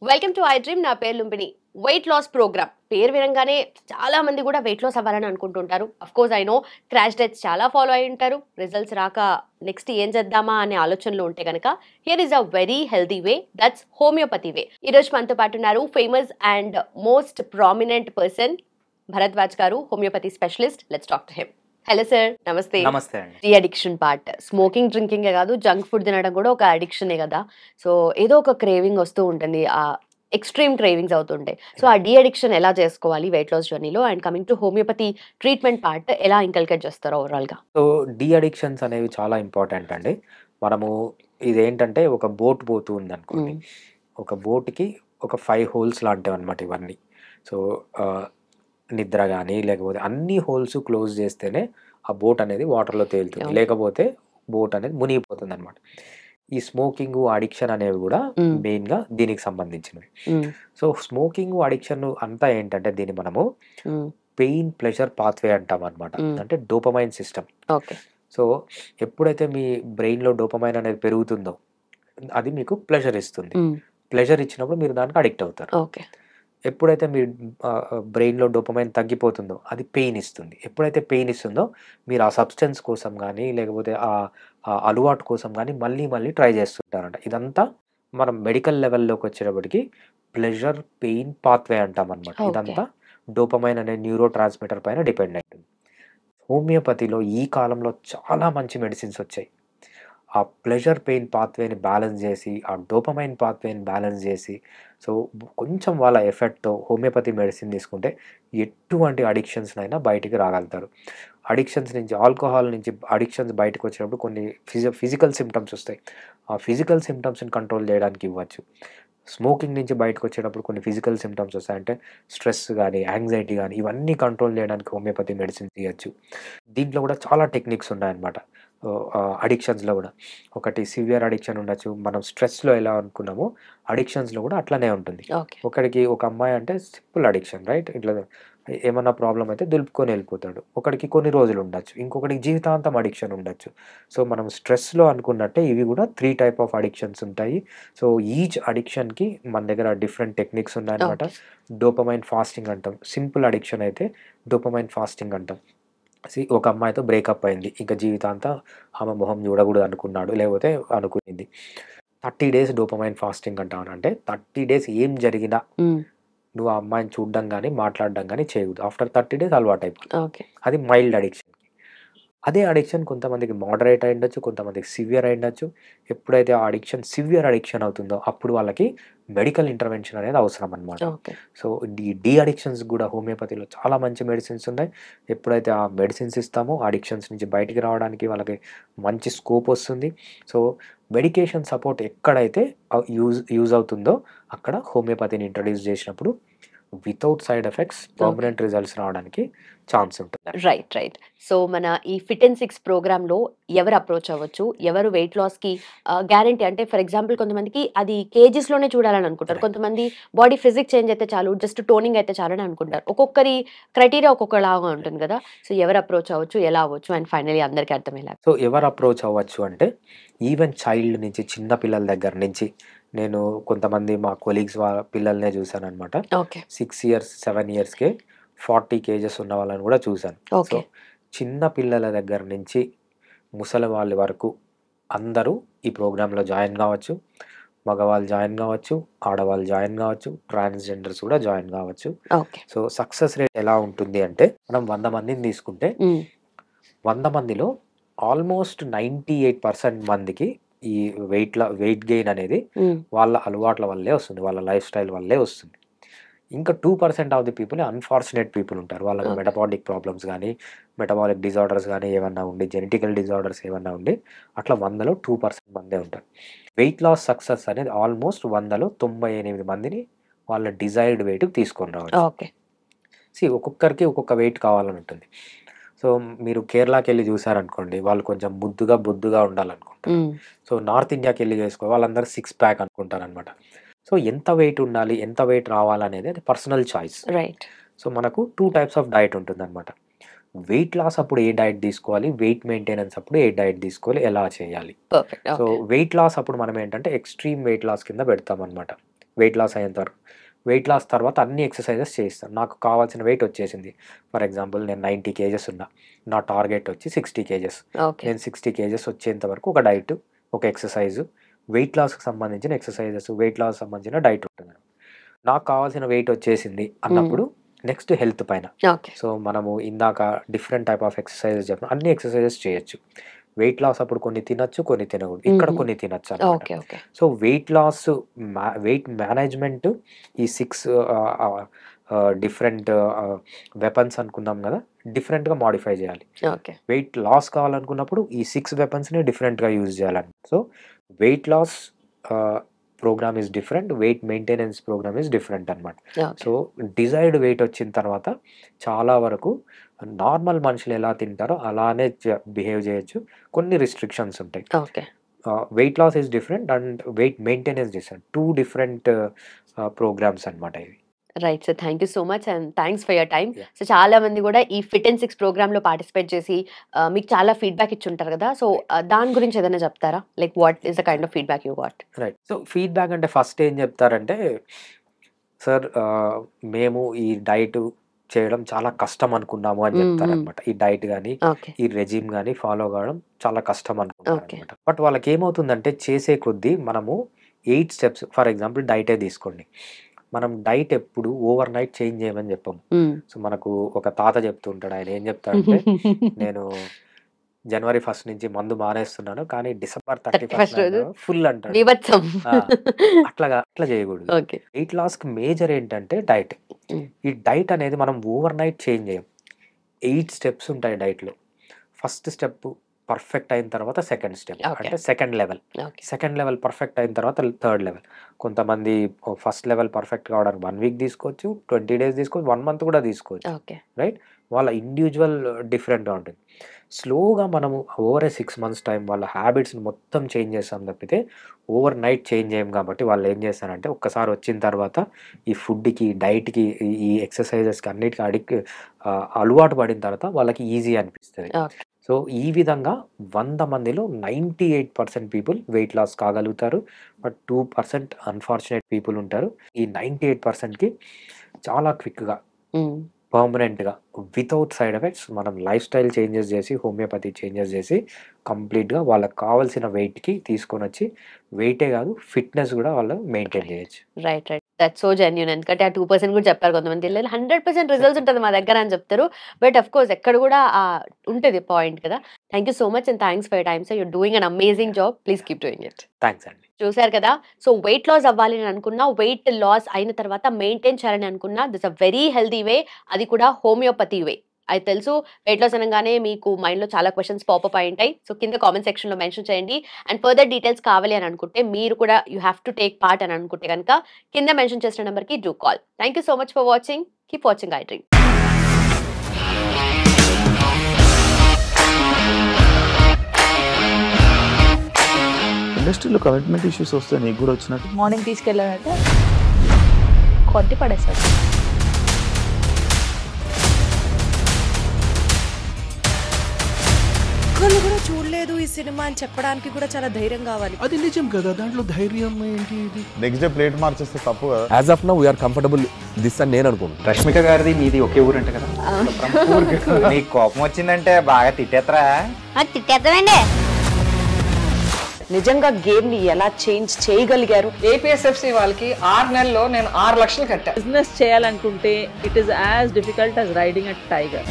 Welcome to I dream. నా పేరు Lumbini. Wait loss programme పేరు వినంగానే చాలా మంది కూడా వెయిట్ లాస్ అవ్వాలని అనుకుంటుంటారు. Of course I know crash diets చాలా ఫాలో అయి ఉంటారు. రిజల్ట్స్ రాక నెక్స్ట్ ఏం చేద్దామా అనే ఆలోచనలో ఉంటే కనుక here is a very healthy way, that's homeopathy way. ఈ రోజు మనతో పాటు ఉన్నారు famous and most prominent person Bharadwaj garu, homeopathy specialist. Let's talk to him. Hello sir, నమస్తే. నమస్తే అండి. టీ అడిక్షన్ పార్ట్, స్మోకింగ్ డ్రింకింగే కాదు, జంక్ ఫుడ్ తినడం కూడా ఒక అడిక్షనే కదా. సో ఏదో ఒక క్రేవింగ్ వస్తూ ఉంటుంది, ఆ ఎక్స్ట్రీమ్ క్రేవింగ్స్ అవుతుంటాయి. సో ఆ డీ అడిక్షన్ ఎలా చేసుకోవాలి వెయిట్ లాస్ జర్నీలో, and coming to homeopathy treatment part ఎలా ఇంకల్కేట్ చేస్తారు ఓవరాల్ గా? సో, డీ అడిక్షన్స్ అనేవి చాలా ఇంపార్టెంట్ అండి. మనము ఇదేంటంటే ఒక బోట్ పోతూ ఉందనుకోండి. ఒక బోట్‌కి ఒక 5 హోల్స్ లాంటివన్నమాట ఇవన్నీ. సో, నిద్ర గాని, లేకపోతే అన్ని హోల్స్ క్లోజ్ చేస్తేనే ఆ బోట్ అనేది వాటర్‌లో తేలుతుంది. అవును. లేకపోతే బోట్ అనేది మునిగిపోతుందన్నమాట. ఈ స్మోకింగు, అడిక్షన్ అనేవి గూడా మెయిన్‌గా దీనికి సంబంధించినవి. సో, స్మోకింగు, అడిక్షన్ అంతా ఏంటంటే దీన్ని మనము పెయిన్ ప్లెజర్ పాత్వే అంటామన్నమాట. అంటే డోపమైన్ సిస్టమ్. ఓకే. సో, ఎప్పుడైతే మీ బ్రెయిన్‌లో డోపమైన్ అనేది పెరుగుతుందో అది మీకు ప్లెజర్ ఇస్తుంది. ప్లెజర్ ఇచ్చినప్పుడు మీరు దానికి అడిక్ట్ అవుతారు. ఓకే. ఎప్పుడైతే మీ బ్రెయిన్‌లో డోపమైన్ తగ్గిపోతుందో అది పెయిన్ ఇస్తుంది. ఎప్పుడైతే పెయిన్ ఇస్తుందో మీరు ఆ సబ్స్టెన్స్ కోసం గానీ, లేకపోతే ఆ అలవాటు కోసం గానీ మళ్ళీ మళ్ళీ ట్రై చేస్తుంటారంట. ఇదంతా మనం మెడికల్ లెవెల్‌లోకొచ్చేటప్పటికి ప్లెజర్ పెయిన్ పాత్వే అంటామనమాట. ఓకే. ఇదంతా డోపమైన్ అనే న్యూరో ట్రాన్స్‌మిటర్ పైన డిపెండ్ అయి ఉంటుంది. హోమియోపతిలో ఈ కాలంలో చాలా మంచి మెడిసిన్స్ వచ్చాయి. ఆ ప్లెజర్ పెయిన్ పాత్వేని బ్యాలెన్స్ జేసి, ఆ డోపమైన్ పాత్వేని బ్యాలెన్స్ జేసి, సో, కొంచెం వాళ్ళ ఎఫర్ట్‌తో హోమియోపతి మెడిసిన్ తీసుకుంటే ఎటువంటి అడిక్షన్స్‌నైనా బయటికి రాగలుగుతారు. అడిక్షన్స్ నుంచి ఆల్కహాల్ నుంచి అడిక్షన్స్ బయటకొచ్చినప్పుడు కొన్ని ఫిజికల్ సింప్టమ్స్ ఒస్తాయి. ఆ ఫిజికల్ సింప్టమ్స్‌ని కంట్రోల్ జేయడానికి ఇవ్వచ్చు. స్మోకింగ్ నుంచి బయటకొచ్చేటప్పుడు కొన్ని ఫిజికల్ సింప్టమ్స్ ఒస్తాయి. అంటే స్ట్రెస్ గాని, యాంగ్జైటీ గాని ఇవన్నీ కంట్రోల్ జేయడానికి హోమియోపతి మెడిసిన్స్ ఇయ్యొచ్చు. దీంట్లో గూడా చాలా టెక్నిక్స్ ఉన్నాయన్నమాట. అడిక్షన్స్‌లో గూడా. ఒకటి సివియర్ అడిక్షన్ ఉండొచ్చు. మనం స్ట్రెస్‌లో ఎలా అనుకున్నామో అడిక్షన్స్‌లో గూడా అట్లనే ఉంటుంది. ఓకే. ఒకడికి ఒక అమ్మాయి అంటే సింపుల్ అడిక్షన్ రైట్? ఇట్లా ఏమన్నా ప్రాబ్లమ్ అయితే దులుపుకొని ఎళ్ళిపోతాడు. ఒకడికి కొన్ని రోజులు ఉండొచ్చు. ఇంకొకడికి జీవితాంతం అడిక్షన్ ఉండొచ్చు. సో, మనం స్ట్రెస్‌లో అనుకున్నట్టే ఇవి గూడా 3 టైప్ ఆఫ్ అడిక్షన్స్ ఉంటాయి. సో, ఈచ్ అడిక్షన్‌కి మన దగ్గర డిఫరెంట్ టెక్నిక్స్ ఉన్నాయన్నమాట. ఓకే. డోపమైన్ ఫాస్టింగ్ అంటాం. సింపుల్ అడిక్షన్ అయితే డోపమైన్ ఫాస్టింగ్ అంటాం. ఒక అమ్మాయితో బ్రేకప్ అయింది. ఇంక జీవితాంతం ఆమె మొహం చూడకూడదు అనుకున్నాడు. లేకపోతే అనుకునింది. 30 డేస్ డోపమైన్ ఫాస్టింగ్ అంటాం. అంటే 30 డేస్ ఏం జరిగినా నువ్వు ఆ అమ్మాయిని చూడడం గాని, మాట్లాడడం గాని చేయకూడదు. ఆఫ్టర్ 30 డేస్ అలవాటయిపోతుంది. ఓకే. అది మైల్డ్ అడిక్షన్. అదే అడిక్షన్ కొంతమందికి మోడరేట్ అయ్యుండొచ్చు. కొంతమందికి సివియర్ అయ్యుండొచ్చు. ఎప్పుడైతే ఆ అడిక్షన్ సివియర్ అడిక్షన్ అవుతుందో అప్పుడు వాళ్ళకి మెడికల్ ఇంటర్వెన్షన్ అనేది అవసరం అన్నమాట. ఓకే. సో, డీ అడిక్షన్స్ గూడా హోమియోపతిలో చాలా మంచి మెడిసిన్స్ ఉన్నాయి. ఎప్పుడైతే ఆ మెడిసిన్స్ ఇస్తామో ఆ అడిక్షన్స్ నుంచి బయటికి రావడానికి వాళ్ళకి మంచి స్కోప్ వస్తుంది. సో, మెడికేషన్ సపోర్ట్ ఎక్కడైతే యూజ్ అవుతుందో అక్కడ హోమియోపతిని ఇంట్రొడ్యూస్ చేసినప్పుడు without side effects okay. Permanent results రావడానికి ఛాన్స్ ఉంటుంది. రైట్. రైట్. సో మన ఈ ఫిట్ అండ్ సిక్స్ ప్రోగ్రామ్‌లో ఎవరు అప్రోచ్ అవ్వచ్చు? ఎవరు వెయిట్ లాస్‌కి గ్యారంటీ, అంటే ఫర్ ఎగ్జాంపుల్ కొంతమందికి అది కేజీస్‌లోనే చూడాలని అనుకుంటారు. రైట్. కొంతమంది బాడీ ఫిజిక్ చేంజ్ అయితే చాలు, జస్ట్ టోనింగ్ అయితే చాలని అనుకుంటారు. ఒక్కొక్కరి క్రైటీరియా ఒక్కొక్కలాగా ఉంటుంది కదా! సో ఎవరు అప్రోచ్ అవ్వచ్చు? ఎలా అవ్వచ్చు? అండ్ ఫైనల్లీ అందరికి అర్థమయ్యేలాగా. సో, ఎవరు అప్రోచ్ అవ్వచ్చు అంటే, ఈవెన్ చైల్డ్ నుంచి చిన్న పిల్లల దగ్గర నుంచి నేను కొంతమంది మా కొలీగ్స్ పిల్లలనే చూసాననమాట. ఓకే. 6 ఇయర్స్, 7 ఇయర్స్‌కే 40 కేజెస్ ఉన్న వాళ్ళని కూడా చూసాను. So, okay. చిన్న పిల్లల దగ్గర నుంచి ముసలి వాళ్ళ వరకు అందరూ ఈ ప్రోగ్రామ్‌లో జాయిన్ గావచ్చు. మగవాళ్ళు జాయిన్ గావచ్చు, ఆడవాళ్ళు జాయిన్ గావచ్చు, ట్రాన్స్‌జెండర్స్ కూడా జాయిన్ గావచ్చు. ఓకే. సో, సక్సెస్ రేట్ ఎలా ఉంటుంది అంటే, మనం 100 మందిని తీసుకుంటే 100 మందిలో ఆల్మోస్ట్ 98% మందికి ఈ వెయిట్ గెయిన్ అనేది వాళ్ళ అలవాట్ల వల్లే వస్తుంది. వాళ్ళ లైఫ్ స్టైల్ వల్లే వస్తుంది. ఇంకా 2% of the people unfortunate people ఉంటారు. వాళ్ళకి ఓకే. మెటబాలిక్ ప్రాబ్లమ్స్ గానీ, మెటబాలిక్ డిజార్డర్స్ గానీ ఏమన్నా ఉండి, జెనెటికల్ డిజార్డర్స్ ఏమన్నా ఉండి, అట్లా 100లో 2% మందే ఉంటారు. వెయిట్ లాస్ సక్సెస్ అనేది ఆల్మోస్ట్ 100లో 98 మందిని వాళ్ళ డిజైర్డ్ వెయిట్‌కి తీసుకొని రావచ్చు. ఓకే. ఒక్కొక్కరికి ఒక్కొక్క వెయిట్ కావాలని ఉంటుంది. సో, మీరు కేరళకెళ్ళి చూసారనుకోండి, వాళ్ళు కొంచెం ముద్దుగా, బొద్దుగా ఉండాలనుకుంటారు. సో, నార్త్ ఇండియాకెళ్ళి వాళ్ళందరూ 6 ప్యాక్ అనుకుంటారనమాట. సో, ఎంత వెయిట్ ఉండాలి, ఎంత వెయిట్ రావాలనేది అది పర్సనల్ చాయిస్. రైట్. సో, మనకు 2 టైప్స్ ఆఫ్ డైట్ ఉంటుందనమాట. వెయిట్ లాస్ అప్పుడు ఏ డైట్ తీసుకోవాలి, వెయిట్ మెయింటెనెన్స్ అప్పుడు ఏ డైట్ తీసుకోవాలి, ఎలా చేయాలి. Perfect. So, okay. Weight loss అప్పుడు మనం ఏంటంటే ఎక్స్‌ట్రీమ్ వెయిట్ లాస్ కింద పెడతామనమాట. వెయిట్ లాస్ అయ్యేంత వరకు. వెయిట్ లాస్ తర్వాత అన్ని ఎక్సర్సైజెస్ చేయిస్తాను. నాకు కావాల్సిన వెయిట్ వచ్చేసింది. ఫర్ ఎగ్జాంపుల్ నేను 90 kgs ఉన్నా, నా టార్గెట్ వచ్చి 60 kgs. నేను 60 kgs వచ్చేంత వరకు ఒక డైట్, ఒక ఎక్సర్సైజ్, వెయిట్ లాస్కి సంబంధించిన ఎక్సర్సైజెస్, వెయిట్ లాస్ సంబంధించిన డైట్ ఉంటుంది. నాకు కావాల్సిన వెయిట్ వచ్చేసింది అన్నప్పుడు నెక్స్ట్ హెల్త్ పైన. సో మనము ఇందాక డిఫరెంట్ టైప్ ఆఫ్ ఎక్సర్సైజెస్ చెప్పిన అన్ని ఎక్సర్సైజెస్ చేయొచ్చు. వెయిట్ లాస్ అప్పుడు కొన్ని తినచ్చు, కొన్ని తినకూడదు, ఇక్కడ కొన్ని తినచ్చు అన్నమాట. So weight loss, weight management, ఈ 6 డిఫరెంట్ వెపన్స్ అనుకున్నాం కదా, డిఫరెంట్గా మాడిఫై చేయాలి. వెయిట్ లాస్ కావాలనుకున్నప్పుడు ఈ 6 వెపన్స్ని డిఫరెంట్గా యూజ్ చేయాలని. So weight loss programme is different, weight maintenance programme is different అనమాట. సో డిజైర్డ్ వెయిట్ వచ్చిన తర్వాత చాలా వరకు నార్మల్ మనుషులు ఎలా తింటారో అలానే బిహేవ్ చేయొచ్చు. కొన్ని రిస్ట్రిక్షన్స్ ఉంటాయి. Weight loss is different and weight maintenance different, 2 different programmes అనమాట ఇవి. Right sir, thank you so much and thanks for your time. So చాలా మంది కూడా ఈ ఫిట్ అండ్ 6 ప్రోగ్రామ్ లో పార్టిసిపేట్ చేసి మీకు చాలా ఫీడ్బ్యాక్ ఇచ్చి ఉంటారు కదా, సో దాని గురించి ఏదైనా చెప్తారా? Like what is the kind of feedback you got? Right, so feedback అంటే ఫస్ట్ ఏం చెప్తారంటే, సార్ మేము ఈ డైట్ చేయడం చాలా కష్టం అనుకున్నాము అని చెప్తారనమాట. ఈ డైట్ కానీ ఈ రెజిమ్ కానీ ఫాలో కావడం చాలా కష్టం అనుకుంటారు అనమాట. బట్ వాళ్ళకి ఏమవుతుందంటే చేసే కొద్దీ మనము 8 స్టెప్స్, ఫర్ ఎగ్జాంపుల్ డైటే తీసుకోండి, మనం డైట్ ఎప్పుడు ఓవర్ నైట్ చేంజ్ చేయమని చెప్పాము. సో మనకు ఒక తాత చెప్తుంటాడు, ఆయన ఏం చెప్తాడంటే, నేను జనవరి 1 నుంచి మందు మానేస్తున్నాను కానీ December 31 ఫుల్ అంటాడు. అట్లా చేయకూడదు. వెయిట్ లాస్ కి మేజర్ ఏంటంటే డైట్. ఈ డైట్ అనేది మనం ఓవర్ నైట్ చేంజ్ చేయం. 8 స్టెప్స్ ఉంటాయి డైట్ లో. ఫస్ట్ స్టెప్ పర్ఫెక్ట్ అయిన తర్వాత సెకండ్ స్టెప్ అంటే సెకండ్ లెవెల్ పర్ఫెక్ట్ అయిన తర్వాత థర్డ్ లెవెల్. కొంతమంది ఫస్ట్ లెవెల్ పర్ఫెక్ట్ కావడానికి 1 వీక్ తీసుకోవచ్చు, 20 days తీసుకోవచ్చు, 1 month కూడా తీసుకోవచ్చు. రైట్, వాళ్ళ ఇండివిజువల్ డిఫరెంట్గా ఉంటుంది. స్లోగా మనము ఓవర్ 6 months టైం వాళ్ళ హ్యాబిట్స్ని మొత్తం చేంజ్ చేస్తాం తప్పితే ఓవర్ నైట్ చేంజ్ చేయం. కాబట్టి వాళ్ళు ఏం చేస్తారంటే ఒక్కసారి వచ్చిన తర్వాత ఈ ఫుడ్కి, డైట్కి, ఈ ఎక్సర్సైజెస్కి అన్నిటికీ అలవాటు పడిన తర్వాత వాళ్ళకి ఈజీ అనిపిస్తుంది. సో ఈ విధంగా 100 మందిలో 98% పీపుల్ వెయిట్ లాస్ కాగలుగుతారు. బట్ 2% అన్ఫార్చునేట్ పీపుల్ ఉంటారు. ఈ 98%కి చాలా క్విక్గా, పర్మనెంట్గా, వితౌట్ సైడ్ ఎఫెక్ట్స్ మనం లైఫ్ స్టైల్ చేంజెస్ చేసి, హోమియోపతి చేంజెస్ చేసి కంప్లీట్గా వాళ్ళకి కావాల్సిన వెయిట్కి తీసుకొని వచ్చి, వెయిటే కాదు ఫిట్నెస్ కూడా వాళ్ళు మెయింటైన్ చేయొచ్చు. Right, that's so genuine. ఎందుకంటే ఆ 2% కూడా చెప్పారు కొంతమంది, 100% రిజల్ట్స్ ఉంటుంది మా దగ్గర అని చెప్తారు. బట్ అఫ్ కోర్స్ ఎక్కడ కూడా ఉంటుంది పాయింట్ కదా. Thank you so much and thanks for your time sir. You're doing an amazing job. Please keep doing it. Thanks అండి. చూసారు కదా, సో వెయిట్ లాస్ అవ్వాలి అని అనుకున్నా, వెయిట్ లాస్ అయిన తర్వాత మెయింటైన్ చేయాలని అనుకున్నా, దిస్ అ వెరీ హెల్తీ వే, అది కూడా హోమియోపతి వే. అది తెలుసు. వెయిట్ లాస్ అనగానే మీకు మైండ్లో చాలా క్వశ్చన్స్ పాపప్ అయి ఉంటాయి. సో కింద కామెంట్ సెక్షన్లో మెన్షన్ చేయండి. అండ్ ఫర్దర్ డీటెయిల్స్ కావాలి అని అనుకుంటే, మీరు కూడా you have to take part అని అనుకుంటే కనుక కింద మెన్షన్ చేసిన నెంబర్కి do call. Thank you so much for watching. Keep watching I dream. ఇండస్ట్రీలో కమిట్మెంట్ ఇష్యూస్ వస్తే నీకు కూడా వచ్చినట్టు? మార్నింగ్ తీసుకెళ్ళాడంటే కొట్టి పడేస్తాడు. ఒక్కళ్ళు కూడా చూడలేదు ఈ సినిమా అని చెప్పడానికి కూడా చాలా ధైర్యం కావాలి. అది నిజం కదా, దాంట్లో ధైర్యం ఏంటి? ఇది నెక్స్ట్ డే ప్లేట్ మార్చేస్తే తప్పు కదా. As of now we are comfortable this అని నేను అనుకుంటున్నాను. రష్మిక గారిది మీది ఒకే ఊరు అంటే కదా. నీకు కోపం వచ్చిందంటే బాగా తిట్టేత్తరా? తిట్టేద్దామండి. నిజంగా గేమ్ ని ఎలా చేంజ్ చేయగలిగారు? ఏపీఎస్ఎఫ్సి వాళ్ళకి 6 నెలల్లో నేను 6 లక్షలు కట్టా. బిజినెస్ చేయాలనుకుంటే it is as difficult as riding a tiger.